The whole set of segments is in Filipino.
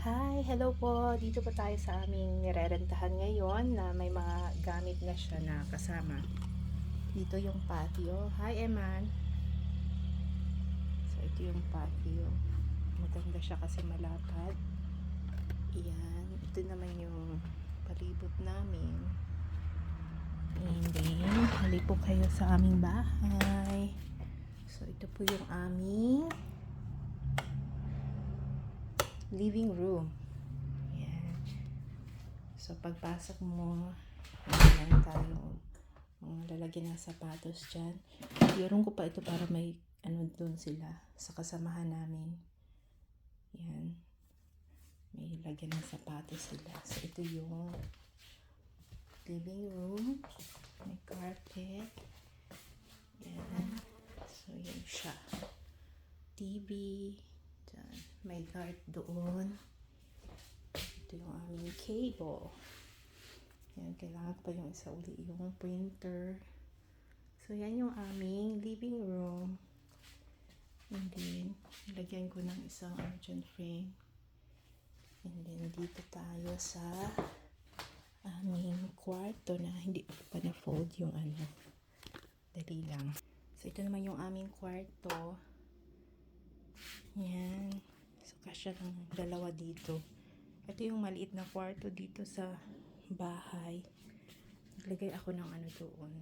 Hi, hello po. Dito po tayo sa aming nirerentahan ngayon na may mga gamit na siya na kasama. Dito yung patio. Hi, Eman. So, ito yung patio. Maganda siya kasi malapad. Iyan. Ito naman yung palibot namin. And then, halip po kayo sa aming bahay. So, ito po yung aming living room. Ayan. So, pagpasok mo, meron tayo mga lalagyan ng sapatos dyan. Iyon ko pa ito para may ano doon sila sa kasamahan namin. Ayan. May lagyan ng sapatos sila. So, ito yung living room. May carpet. Ayan. So, yun siya. TV. Dyan. May guard doon. Ito yung aming cable. Yan, kailangan pa yung isa uli yung printer. So, yan yung aming living room. And then, lagyan ko ng isang urgent frame. And then, dito tayo sa aming kwarto na hindi pa na-fold yung ano. Dali lang. So, ito naman yung aming kwarto. Yan. So, kasya ng dalawa dito. Ito yung maliit na kwarto dito sa bahay. Naglagay ako ng ano doon.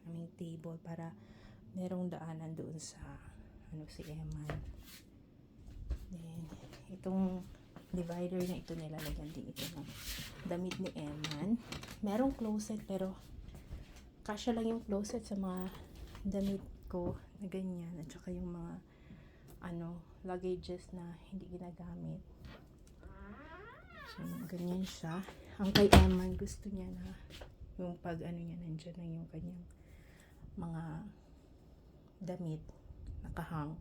Aming table para merong daanan doon sa ano si Eman. Then, itong divider na ito nilalagyan din ito ng damit ni Eman. Merong closet pero kasya lang yung closet sa mga damit ko na ganyan. At saka yung mga ano, luggages na hindi ginagamit. So, ganyan siya. Ang kay Eman, gusto niya na yung pag ano niya, nandiyan na yung kanyang mga damit nakahang.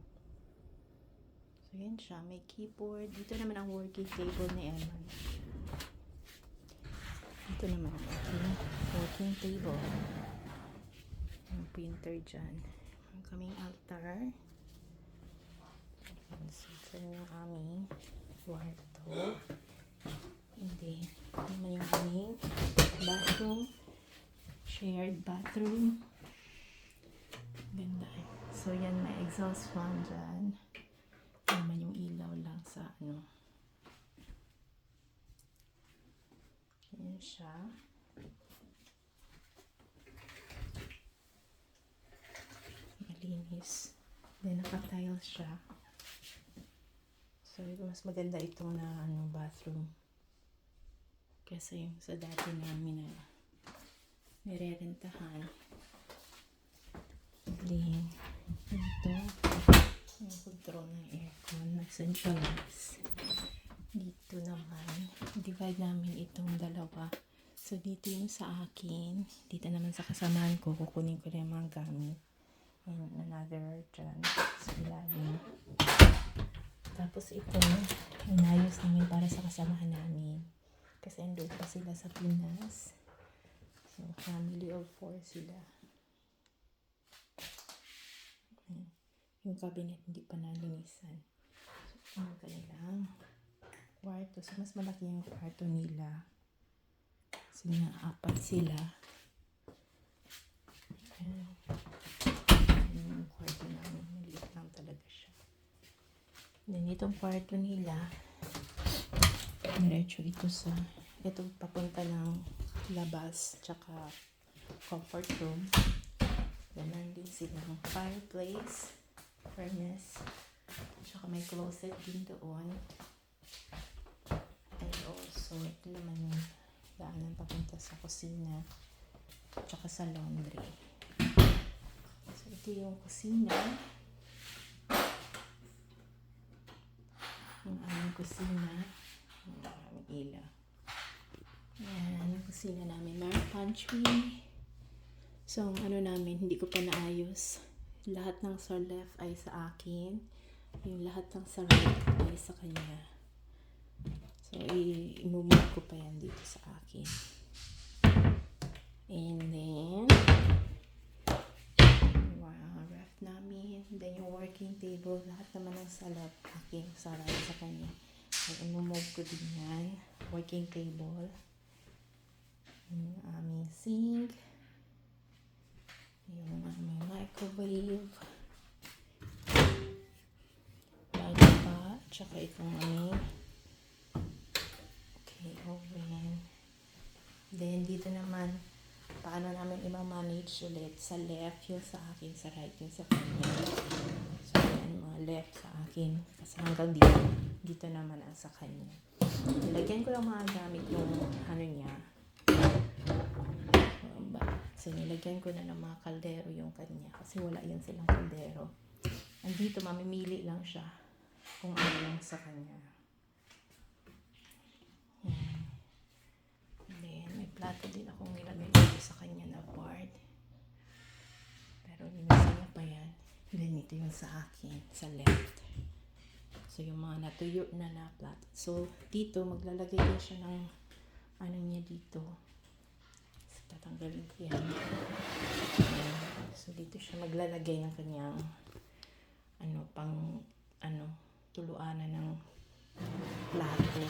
So, yan siya. May keyboard. Dito naman ang working table ni Eman. Dito naman ang working table. Yung printer dyan. Ang kaming altar. So, ito yung aming kwarto. Hindi. Ito naman yung aming bathroom. Shared bathroom. Ganda. So, yan may exhaust fan dyan. Ito naman yung ilaw lang sa ano. Yan siya. Malinis. Then, naka-tiles siya. So, mas maganda itong na ano, bathroom. Kasi yung sa dati namin na nirerentahan. Then, ito, yung control ng aircon na centralized. Dito naman, divide namin itong dalawa. So, dito yung sa akin. Dito naman sa kasamahan ko, kukunin ko lang yung mga gamit. And another dyan sa ilalim. Tapos ito, inayos namin para sa kasamahan namin. Kasi andun pa sila sa Pinas. So, family of 4 sila. Yung cabinet hindi pa nalinisan. So, yung kanilang kwarto. So, mas malaki yung kwarto nila. Kasi nga, 4 sila. Ayan. Yung kwarto namin, maliit lang talaga siya. Then, itong kwarto nila, diretso ito sa, ito papunta ng labas, tsaka comfort room. Ganon din silang fireplace, furnace, tsaka may closet din doon. And also, ito naman yung daanan papunta sa kusina, tsaka sa laundry. So, ito yung kusina. Yung aming kusina. Yung aming ilaw. Ayan, yung kusina namin. Meron pantry. So, ano namin, hindi ko pa naayos. Lahat ng sa left ay sa akin. Yung lahat ng sa right ay sa kanya. So, i-move ko pa yan dito sa akin. And then, ref namin. Then, yung working table, lahat naman ng sa left, aking sarado sa kanya. I-move ko din yan. Working table. Yung aming sink. Yung aming microwave. Bago pa. Tsaka itong aming oven. Then, dito naman, paano namin i-manage ulit sa left, yung sa akin, sa right, yung sa kanya. So, yan, mga left sa akin. Kasi hanggang dito, dito naman ang sa kanya. Nilagyan ko lang mga gamit yung ano niya. So, nilagyan ko na ng mga kaldero yung kanya. Kasi wala yan silang kaldero. Andito, mamimili lang siya kung ano yung sa kanya. Yan. Then, may plato din akong nilagay dito sa kanya na board. Pero minsan niya pa yan. Then, ito yung sa akin, sa left. So, yung mga natuyo na plato. So, dito, maglalagay din siya ng ano niya dito. So, tatanggalin ko yan. Ayan. So, dito siya maglalagay ng kanyang tuluanan ng plato.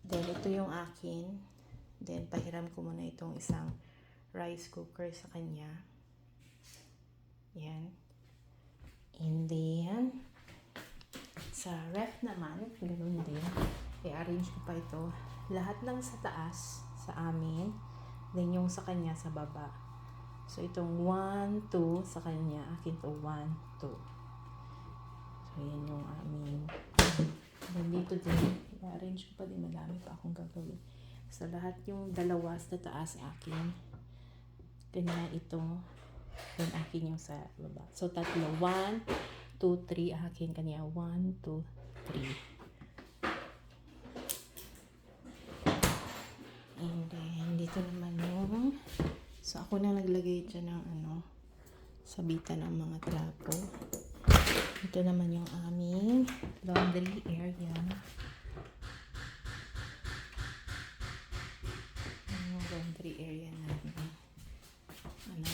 Then, ito yung akin. Then, pahiram ko muna itong isang rice cooker sa kanya. Yan. And then, sa ref naman, ganoon din. I-arrange ko pa ito. Lahat lang sa taas, sa amin. Then, yung sa kanya sa baba. So, itong 1, 2 sa kanya. Akin to 1, 2. So, yan yung amin. Then, dito din. I-arrange ko pa din. Madami pa akong gagawin. So, lahat yung dalawa sa taas akin. Kanya ito. Then, akin yung sa baba. So, tatlo. 1, 2, 3. Akin kanya. 1, 2, 3. And then, dito naman yung... So, ako na naglagay dyan ng sabitan ng mga trapo. Ito naman yung aming laundry area. Yung laundry area namin.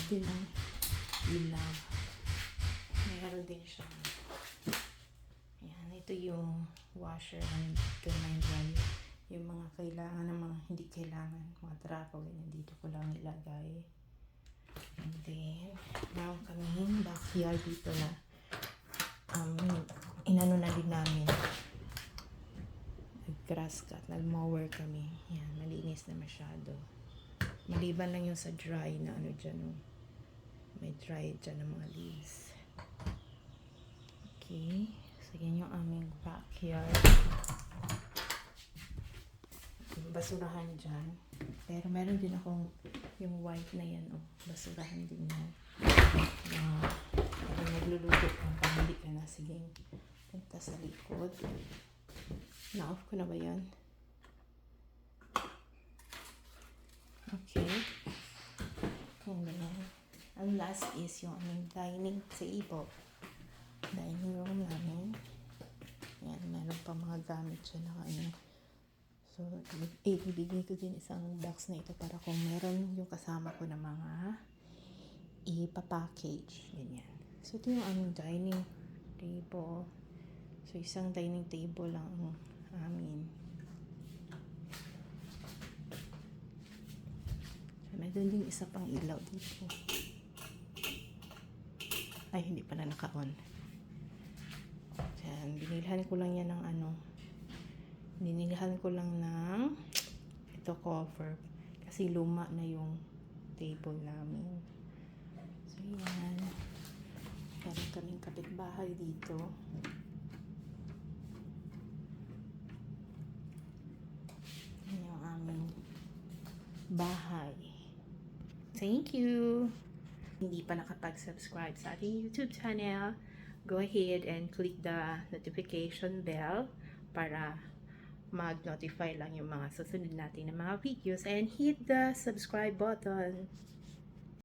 Din ang ilaw. Meron din siya. Ayan, ito yung washer and dry. Yung mga kailangan ng mga hindi kailangan. Mga trapo, ganyan. Dito ko lang ilagay. And then, meron kaming backyard dito na inano na din namin. Nag-grass cut, nag-mower kami. Yan, malinis na masyado. Maliban lang yung sa dry na dyan. May dry dyan ng mga leaves. Okay. So, yan yung aming backyard. Basurahan dyan. Pero meron din akong yung white na yan. Basurahan din yan. Parang nagluluto kung pahali ka na. Sige, punta sa likod. Na-off ko na ba yan? Okay. And then, ang last is yung aming dining table. Dining room namin. Yan, meron pa mga gamit dyan na So, ibigay ko din isang box na ito para kung meron yung kasama ko na mga ipapackage. Ganyan. So, ito yung aming dining table. So, isang dining table lang ang amin. So, meron din isa pang ilaw dito. Ay, hindi pala naka-on. Yan, binilhan ko lang yan ng binilhan ko lang ng ito cover kasi luma na yung table namin. So yan, meron kaming kapitbahay dito. Yan yung aming bahay. Thank you! Hindi pa nakapag-subscribe sa ating YouTube channel, go ahead and click the notification bell para mag-notify lang yung mga susunod natin na mga videos and hit the subscribe button.